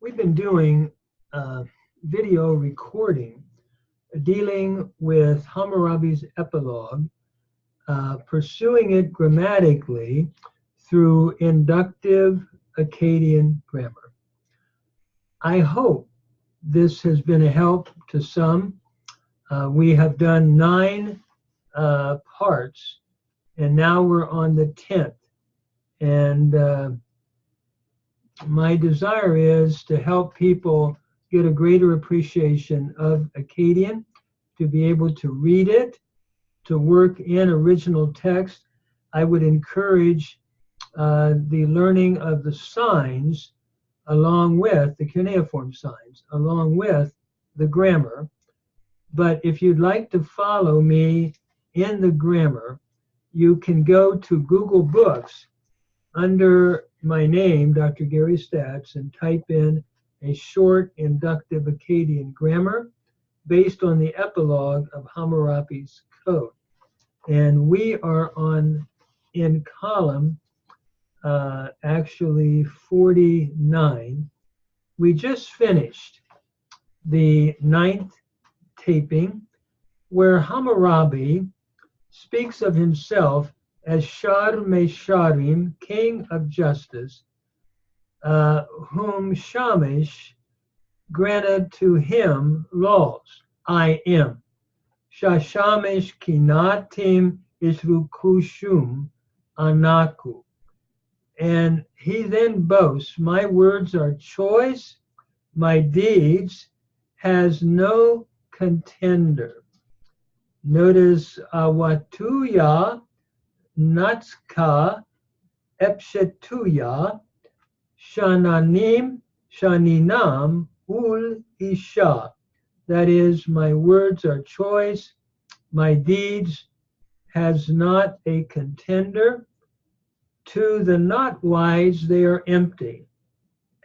we've been doing video recording dealing with Hammurabi's epilogue, pursuing it grammatically through inductive Akkadian grammar. I hope this has been a help to some. We have done 9 parts, and now we're on the 10th. And my desire is to help people get a greater appreciation of Akkadian, to be able to read it, to work in original text. I would encourage the learning of the signs along with the cuneiform signs, along with the grammar. But if you'd like to follow me in the grammar, you can go to Google Books under my name, Dr. Gary Statz, and type in a short inductive Akkadian grammar based on the epilogue of Hammurapi's code. And we are in column actually 49. We just finished the 9th taping, where Hammurabi speaks of himself as Shar Mesharim, king of justice, whom Shamash granted to him laws. I am. Shashamish kinatim isrukushum anaku. And he then boasts, my words are choice, my deeds has no contender. Notice awatuya natska epshetuya shaninam ul isha. That is, my words are choice, my deeds has not a contender. To the not wise they are empty.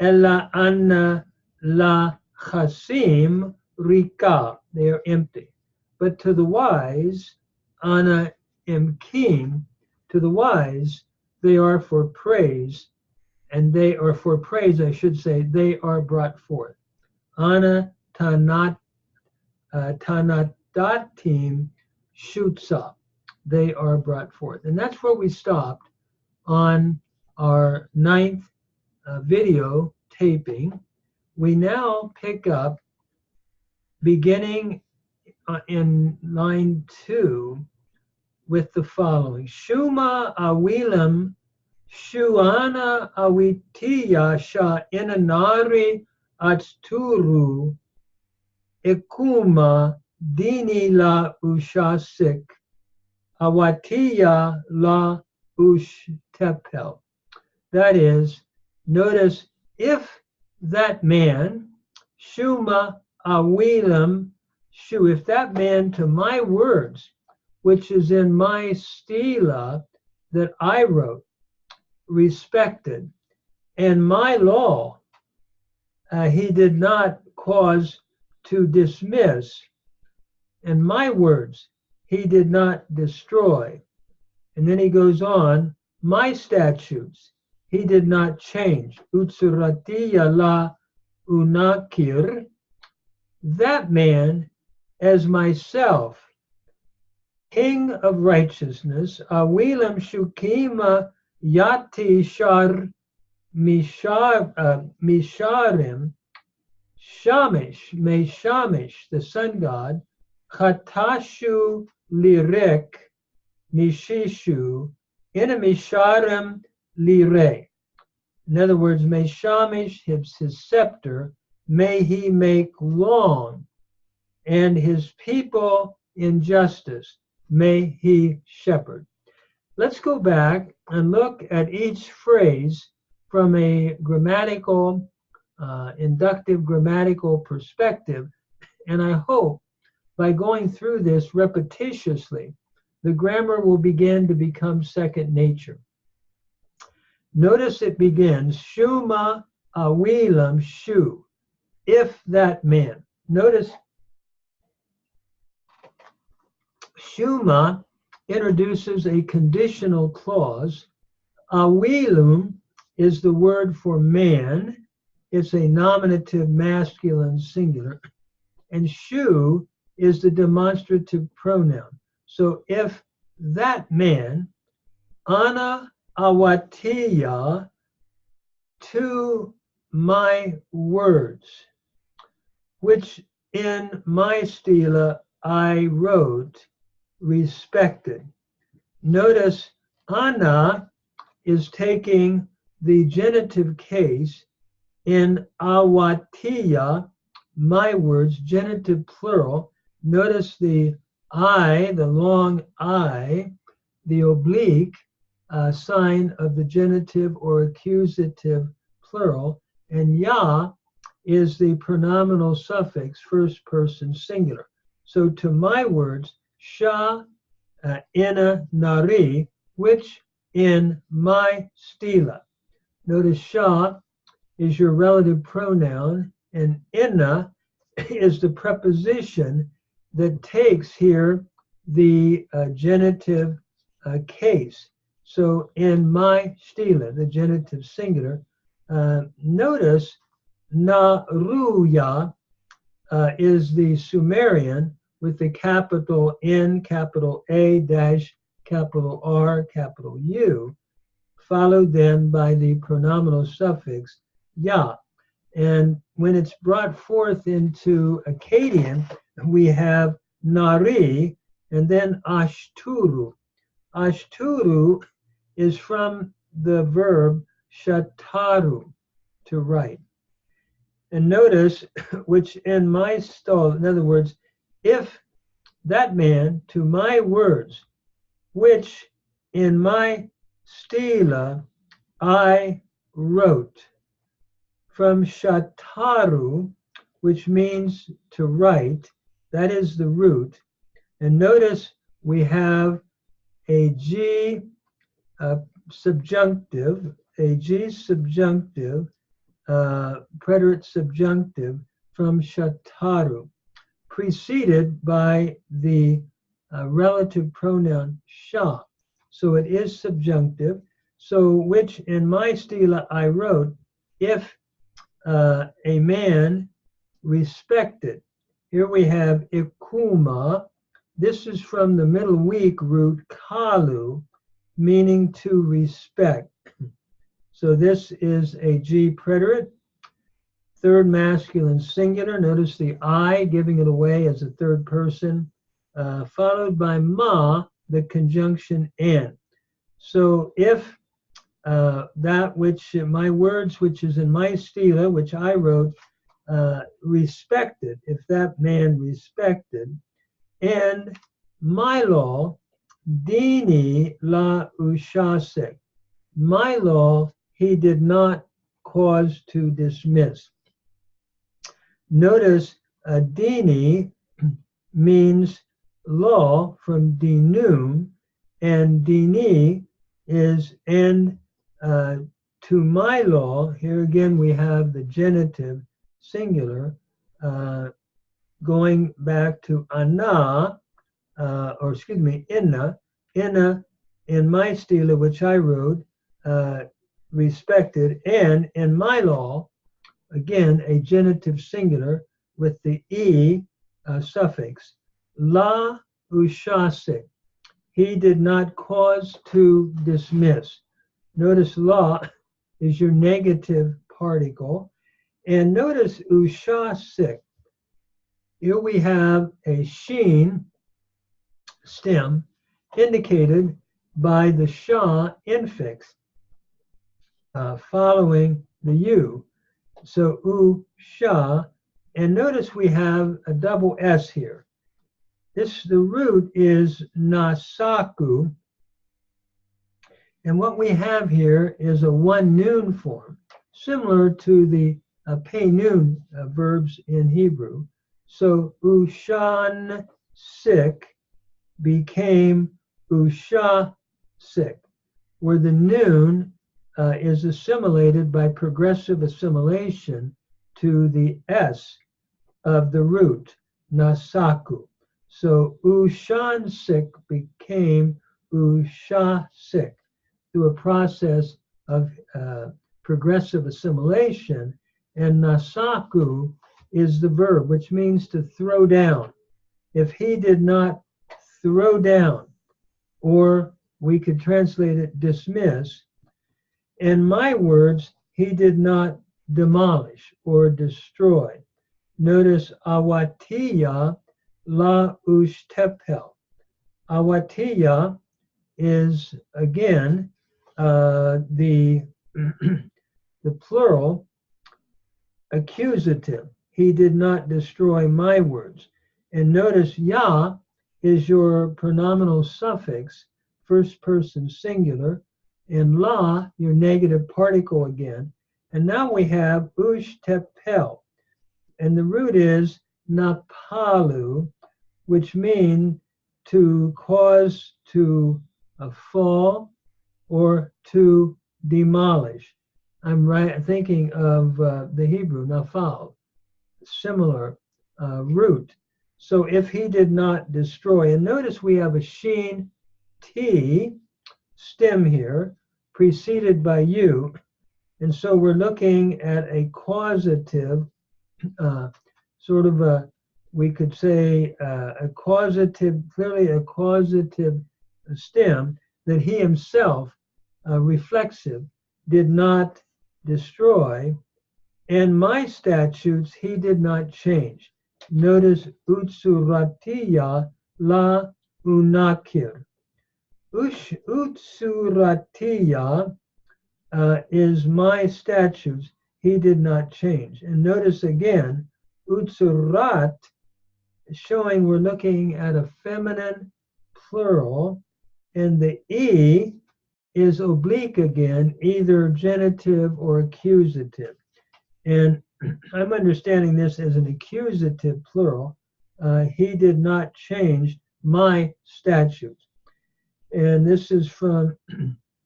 Ella anna la chasim rika. They are empty. But to the wise, ana imkim, to the wise, they are for praise, and they are for praise, I should say, they are brought forth. Ana tanadatim shutsa. They are brought forth. And that's where we stopped on our 9th video taping. We now pick up beginning in line 2 with the following. Shuma awilam shuana awitiya sha inanari atsturu ikuma dini la ushasik awatiya la ushtepel. That is, notice, if that man, shuma awilam shu, if that man to my words, which is in my stela that I wrote, respected, and my law he did not cause to dismiss, and my words he did not destroy. And then he goes on, my statutes he did not change. Utsuratiya la unakir. That man, as myself, king of righteousness, awilam shukima yati shar misharim, shamish, meshamish, the sun god, chatashu lirik, mishishu, inamisharim lire. In other words, may Shamish, his scepter, may he make long, and his people in justice may he shepherd. Let's go back and look at each phrase from a grammatical, inductive grammatical perspective. And I hope by going through this repetitiously, the grammar will begin to become second nature. Notice it begins, shuma awilam shu, if that man. Notice shuma introduces a conditional clause. Awilum is the word for man, it's a nominative masculine singular, and shu is the demonstrative pronoun. So if that man, ana awatiya, to my words, which in my stela I wrote, respected. Notice ana is taking the genitive case in awatiya, my words, genitive plural. Notice the I, the long I, the oblique sign of the genitive or accusative plural, and ya is the pronominal suffix, first person singular. So to my words, sha ina nari, which in my stela. Notice sha is your relative pronoun, and ina is the preposition that takes here the genitive case. So in my stela, the genitive singular, notice naruya is the Sumerian with the capital N, capital A, dash, capital R, capital U, followed then by the pronominal suffix ya. And when it's brought forth into Akkadian, we have nari and then ashturu. Ashturu is from the verb shataru, to write. And notice, which in my style, in other words, if that man, to my words, which in my stela I wrote, from shataru, which means to write, that is the root. And notice we have a G subjunctive, preterite subjunctive from shataru, preceded by the relative pronoun sha. So it is subjunctive. So which in my stela I wrote, if a man respected. Here we have ikuma. This is from the Middle weak root kalu, meaning to respect. So this is a G preterite, third masculine singular. Notice the I giving it away as a third person, followed by ma, the conjunction and. So if that which my words, which is in my stela, which I wrote, respected, if that man respected, and my law, dini la ushasek, my law he did not cause to dismiss. Notice dini means law from dinum, and dini is and to my law. Here again we have the genitive singular going back to ana, or excuse me, inna in my stela, which I wrote, respected, and in my law, again a genitive singular with the e suffix, la ushasik, he did not cause to dismiss. Notice la is your negative particle, and notice ushasik. Here we have a sheen stem indicated by the sha infix following the u. So u-sha, and notice we have a double S here. The root is nasaku, and what we have here is a one noon form, similar to the pei noon verbs in Hebrew. So ushan sik became usha sik, where the noon is assimilated by progressive assimilation to the S of the root, nasaku. So ushan sik became usha sik through a process of progressive assimilation, and nasaku is the verb, which means to throw down. If he did not throw down, or we could translate it dismiss, in my words, he did not demolish or destroy. Notice awatiya la ushtepel. Awatiya is again the the plural accusative. He did not destroy my words. And notice ya is your pronominal suffix, first person singular, and la, your negative particle again. And now we have ushtepel, and the root is napalu, which means to cause to fall or to demolish. I'm thinking of the Hebrew nafal, similar root. So if he did not destroy, and notice we have a sheen T stem here, preceded by U, and so we're looking at a causative, sort of a, we could say a causative, clearly a causative stem that he himself, reflexive, did not destroy, and my statutes he did not change. Notice utsuratiya la unakir. Utsuratiya is my statutes he did not change. And notice again, utsurat, showing we're looking at a feminine plural, and the E is oblique again, either genitive or accusative. And I'm understanding this as an accusative plural. He did not change my statutes. And this is from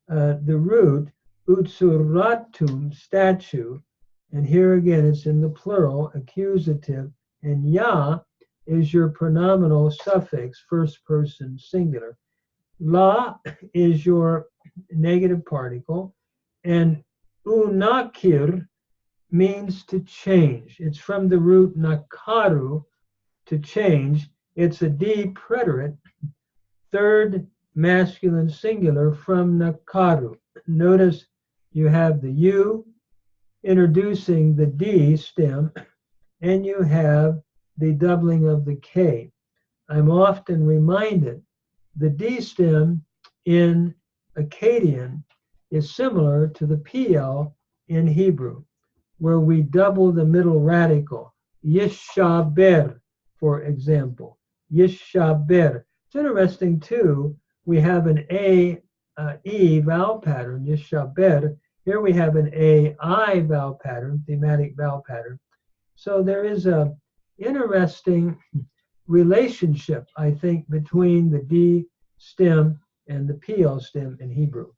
the root, utsuratum, statue. And here again, it's in the plural, accusative. And ya is your pronominal suffix, first person singular. La is your negative particle. And unakir means to change. It's from the root nakaru, to change. It's a D preterite, third masculine singular from nakaru. Notice you have the U introducing the D stem, and you have the doubling of the K. I'm often reminded the D stem in Akkadian is similar to the PL in Hebrew, where we double the middle radical, yishaber, for example, yishaber. It's interesting too, we have an E vowel pattern, yishaber. Here we have an I vowel pattern, thematic vowel pattern. So there is a interesting relationship, I think, between the D stem and the PL stem in Hebrew.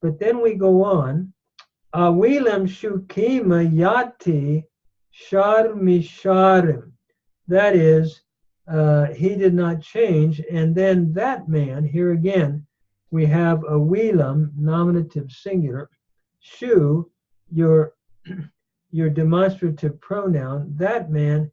But then we go on, Awilam shukima yati shar misharim. That is, he did not change. And then that man, here again, we have a wilam, nominative singular, shu, your demonstrative pronoun, that man,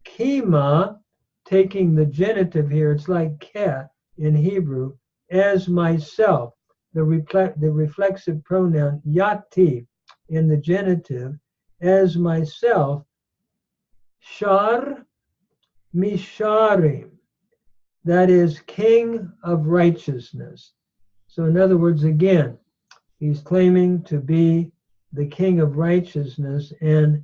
kima, taking the genitive here, it's like ke in Hebrew, as myself. The reflexive pronoun yati in the genitive, as myself, shar misharim, that is king of righteousness. So in other words, again, he's claiming to be the king of righteousness, and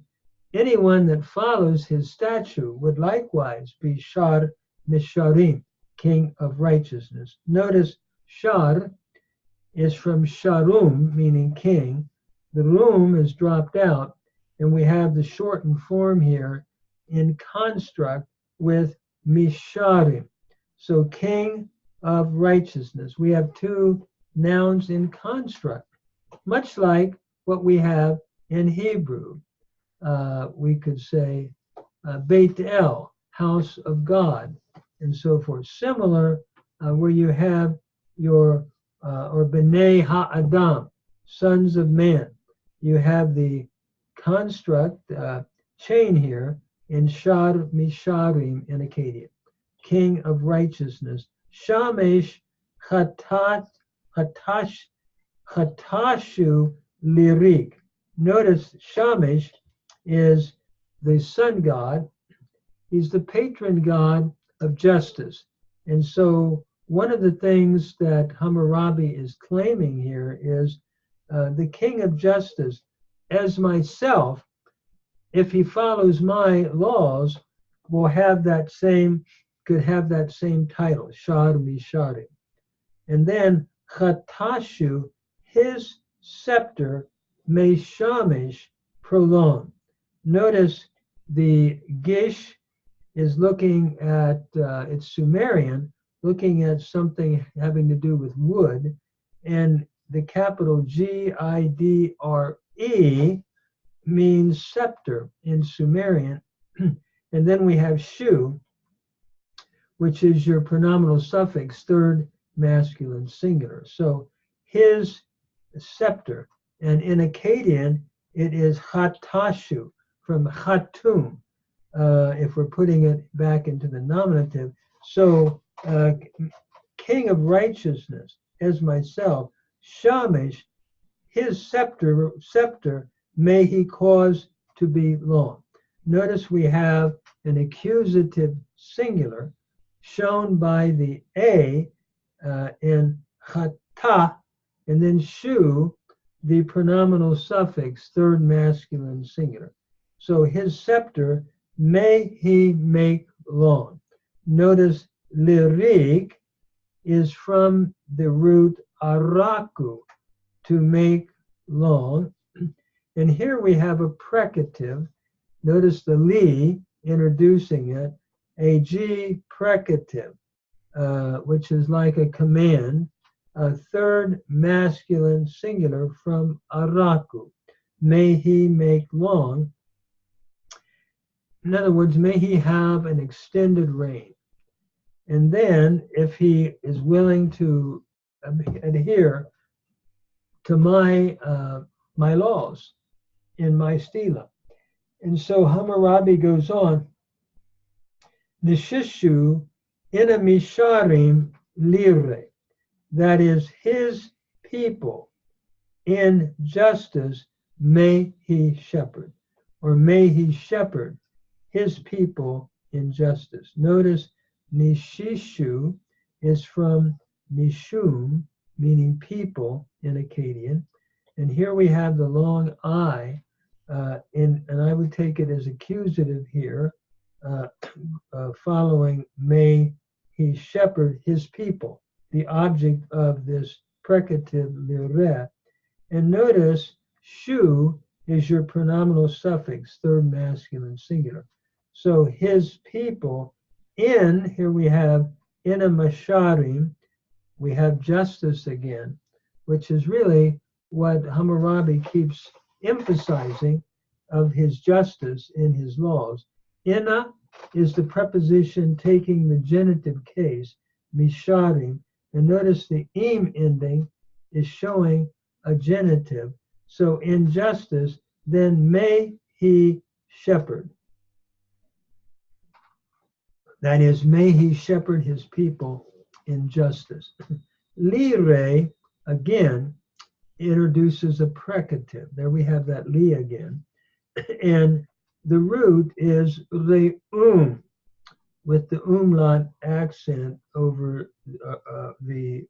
anyone that follows his statute would likewise be shar misharim, king of righteousness. Notice shar is from sharum, meaning king. The rum is dropped out, and we have the shortened form here in construct with misharim. So king of righteousness. We have two nouns in construct, much like what we have in Hebrew. We could say Beit El, house of God, and so forth. Similar, where you have your or B'nai Ha'adam, sons of man. You have the construct chain here in Shar Misharim in Akkadian, king of righteousness. Shamesh Hatashu Lirik. Notice Shamesh is the sun god. He's the patron god of justice. And so one of the things that Hammurabi is claiming here is the king of justice, as myself, if he follows my laws, will have that same, could have that same title, Shar Misharim. And then Hatashu, his scepter, may Shamish prolong. Notice the Gish is looking at, it's Sumerian, looking at something having to do with wood, and the capital Gidre means scepter in Sumerian. And then we have Shu, which is your pronominal suffix, third masculine singular. So his scepter, and in Akkadian, it is Hatashu, from Hatum, if we're putting it back into the nominative. So king of righteousness, as myself, Shamish, his scepter may he cause to be long. Notice we have an accusative singular shown by the A in Hata, and then Shu, the pronominal suffix, third masculine singular. So his scepter may he make long. Notice lirik is from the root araku, to make long. And here we have a precative. Notice the li introducing it, a G precative, which is like a command, a third masculine singular from araku. May he make long. In other words, may he have an extended reign. And then if he is willing to adhere to my laws in my stela. And so Hammurabi goes on, Nishishu ina misharim lire, that is, his people in justice may he shepherd, or may he shepherd his people in justice. Notice Nishishu is from Nishum, meaning people in Akkadian. And here we have the long I, and I would take it as accusative here, following may he shepherd his people, the object of this precative lire. And notice shu is your pronominal suffix, third masculine singular. So his people in, here we have in a masharim, we have justice again, which is really what Hammurabi keeps emphasizing of his justice in his laws. Ina is the preposition taking the genitive case, misharim, and notice the im ending is showing a genitive. So in justice, then may he shepherd. That is, may he shepherd his people in justice. Lire, again, introduces a precative. There we have that li again. And the root is re'um, with the umlaut accent over the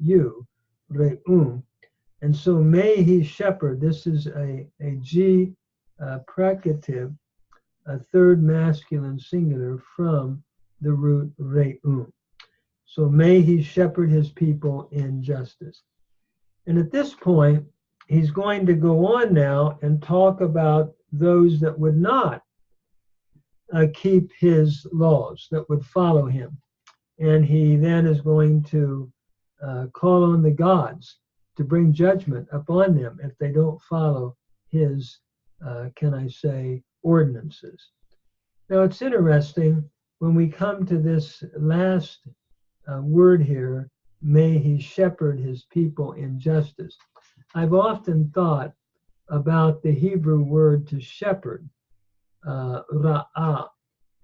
u, re'um. And so may he shepherd, this is a G precative, a third masculine singular from the root re'um. So may he shepherd his people in justice. And at this point, he's going to go on now and talk about those that would not keep his laws, that would follow him. And he then is going to call on the gods to bring judgment upon them if they don't follow his, can I say, ordinances. Now it's interesting when we come to this last word here, may he shepherd his people in justice. I've often thought about the Hebrew word to shepherd, ra'ah.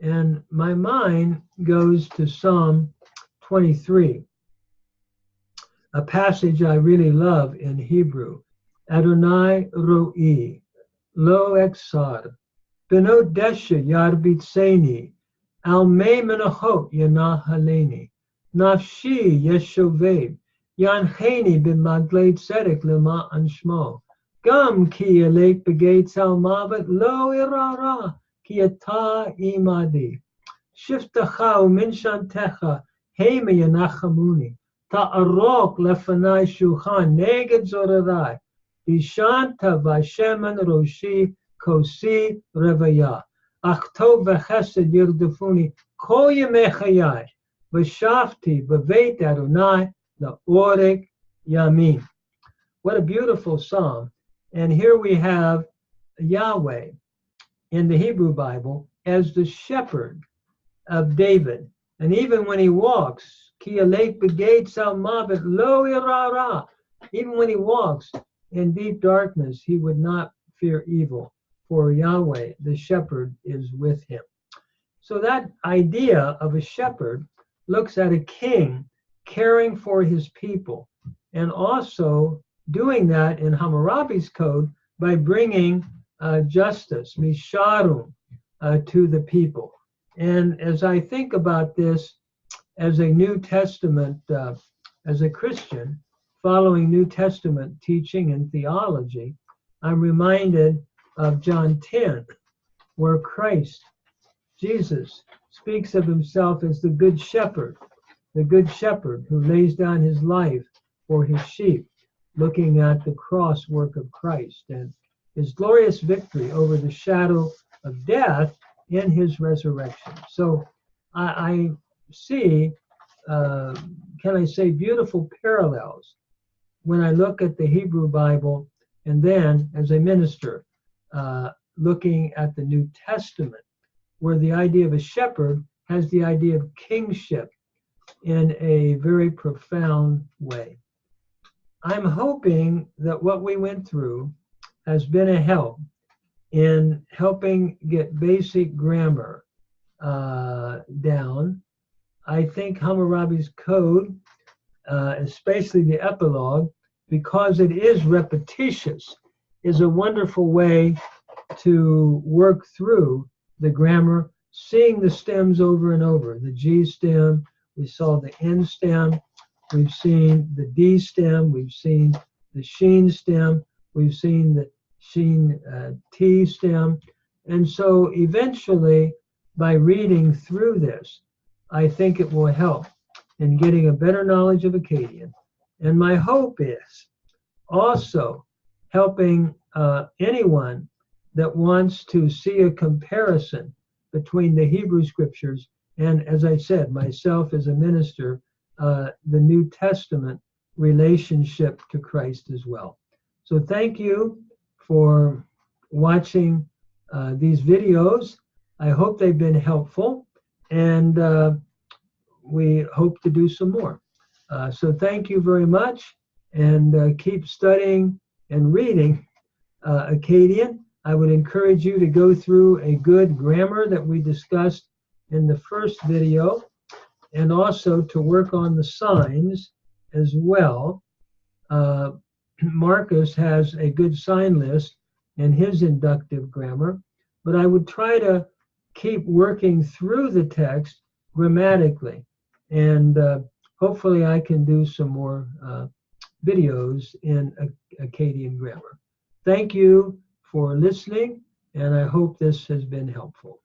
And my mind goes to Psalm 23, a passage I really love in Hebrew. Adonai ro'i, lo eksar, benot desha yarbitseni, al me menachot yanahaleni, nafshi yeshoved, yancheni b'maglei tzedek lema anshmo, gam ki yelek begates al mavet lo irara, ki ata imadi, shiftacha uminshantecha, hema yanachamuni, ta'arok lefanai shulchan neged zorarai, Ishanta v'shemen roshi kosi revaya. Achtov v'chesed yirdefuni kol yemei chayai. V'shavti b'veit Adonai la'orek yamin. What a beautiful psalm. And here we have Yahweh in the Hebrew Bible as the shepherd of David. And even when he walks, ki alek begates al mavet lo irara. Even when he walks in deep darkness, he would not fear evil, for Yahweh, the shepherd, is with him. So that idea of a shepherd looks at a king caring for his people, and also doing that in Hammurabi's code by bringing justice, misharum, to the people. And as I think about this as a New Testament, as a Christian, following New Testament teaching and theology, I'm reminded of John 10, where Christ, Jesus, speaks of himself as the good shepherd who lays down his life for his sheep, looking at the cross work of Christ and his glorious victory over the shadow of death in his resurrection. So I see, can I say, beautiful parallels when I look at the Hebrew Bible, and then as a minister, looking at the New Testament, where the idea of a shepherd has the idea of kingship in a very profound way. I'm hoping that what we went through has been a help in helping get basic grammar down. I think Hammurabi's code, especially the epilogue, because it is repetitious, is a wonderful way to work through the grammar, seeing the stems over and over. The G stem, we saw the N stem, we've seen the D stem, we've seen the sheen stem, we've seen the sheen T stem. And so eventually, by reading through this, I think it will help in getting a better knowledge of Akkadian. And my hope is also helping anyone that wants to see a comparison between the Hebrew scriptures and, as I said, myself as a minister, the New Testament relationship to Christ as well. So thank you for watching these videos. I hope they've been helpful, and we hope to do some more. So thank you very much, and keep studying and reading Akkadian. I would encourage you to go through a good grammar that we discussed in the first video, and also to work on the signs as well. Marcus has a good sign list in his inductive grammar, but I would try to keep working through the text grammatically, and hopefully I can do some more videos in Akkadian grammar. Thank you for listening, and I hope this has been helpful.